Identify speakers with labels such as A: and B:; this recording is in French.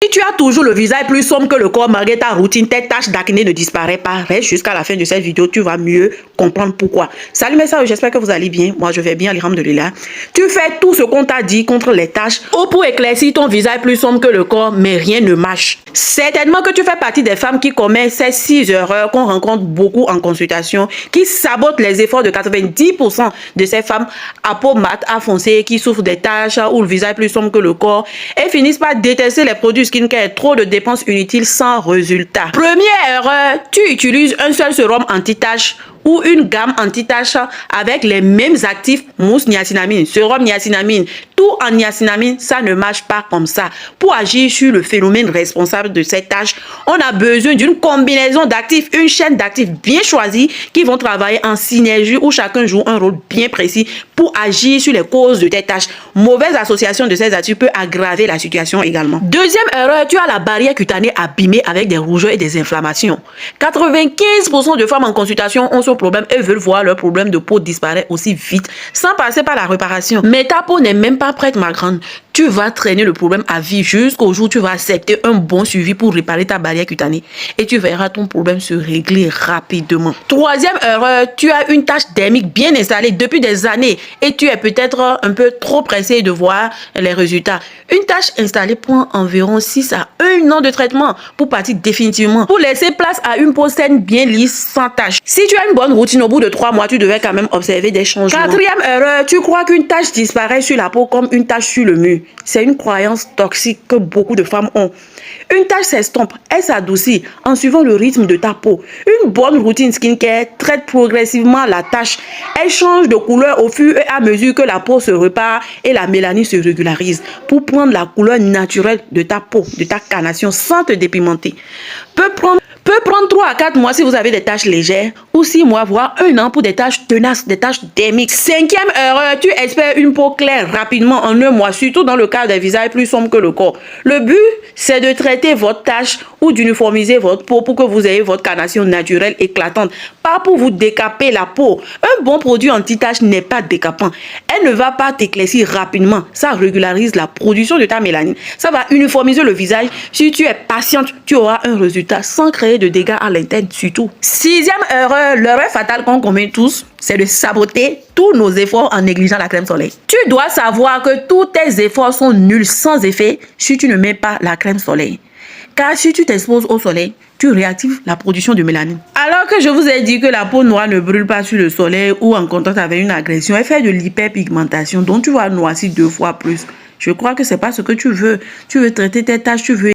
A: Si tu as toujours le visage plus sombre que le corps, malgré ta routine, tes taches d'acné ne disparaissent pas. Reste jusqu'à la fin de cette vidéo, tu vas mieux comprendre pourquoi. Salut mes soeurs, j'espère que vous allez bien. Moi, je vais bien, alhamdoulilah. Tu fais tout ce qu'on t'a dit contre les taches ou pour éclaircir ton visage plus sombre que le corps, mais rien ne marche. Certainement que tu fais partie des femmes qui commettent ces 6 erreurs qu'on rencontre beaucoup en consultation, qui sabotent les efforts de 90% de ces femmes à peau mate, à foncé, qui souffrent des taches ou le visage plus sombre que le corps et finissent par détester les produits skincare, trop de dépenses inutiles sans résultat. Première erreur, tu utilises un seul sérum anti-tache ou une gamme anti-tache avec les mêmes actifs mousse niacinamide, sérum niacinamide, tout en niacinamide, ça ne marche pas comme ça. Pour agir sur le phénomène responsable de ces taches, on a besoin d'une combinaison d'actifs, une chaîne d'actifs bien choisie qui vont travailler en synergie où chacun joue un rôle bien précis pour agir sur les causes de tes taches. Mauvaise association de ces actifs peut aggraver la situation également. Deuxième erreur, tu as la barrière cutanée abîmée avec des rougeurs et des inflammations. 95% de femmes en consultation ont ce problème et veulent voir leur problème de peau disparaître aussi vite sans passer par la réparation. Mais ta peau n'est même pas prête, ma grande. Tu vas traîner le problème à vie jusqu'au jour où tu vas accepter un bon suivi pour réparer ta barrière cutanée et tu verras ton problème se régler rapidement. Troisième erreur, tu as une tache dermique bien installée depuis des années et tu es peut-être un peu trop pressé de voir les résultats. Une tache installée prend environ 6 à 1 an de traitement pour partir définitivement, pour laisser place à une peau saine, bien lisse, sans tache. Si tu as une bonne routine, au bout de 3 mois, tu devrais quand même observer des changements. Quatrième erreur, tu crois qu'une tache disparaît sur la peau comme une tache sur le mur. C'est une croyance toxique que beaucoup de femmes ont. Une tache s'estompe, elle s'adoucit en suivant le rythme de ta peau. Une bonne routine skincare traite progressivement la tache. Elle change de couleur au fur et à mesure que la peau se répare et la mélanine se régularise pour prendre la couleur naturelle de ta peau, de ta carnation sans te dépigmenter. Peut prendre 3 à 4 mois si vous avez des taches légères ou 6 mois, voire 1 an pour des taches tenaces, des taches dermiques. Cinquième erreur, tu espères une peau claire rapidement en 1 mois, surtout dans le cas des visages plus sombres que le corps. Le but, c'est de traiter votre tache ou d'uniformiser votre peau pour que vous ayez votre carnation naturelle éclatante, pas pour vous décaper la peau. Un bon produit anti-tache n'est pas décapant. Elle ne va pas t'éclaircir rapidement. Ça régularise la production de ta mélanine. Ça va uniformiser le visage. Si tu es patiente, tu auras un résultat sans créer de dégâts à l'interne surtout. Sixième erreur, l'erreur fatale qu'on commet tous, c'est de saboter tous nos efforts en négligeant la crème soleil. Tu dois savoir que tous tes efforts sont nuls, sans effet, si tu ne mets pas la crème soleil. Car si tu t'exposes au soleil, tu réactives la production de mélanine. Alors que je vous ai dit que la peau noire ne brûle pas sur le soleil ou en contact avec une agression, elle fait de l'hyperpigmentation, donc tu vas noircir 2 fois plus. Je crois que c'est pas ce que tu veux. Tu veux traiter tes taches, tu veux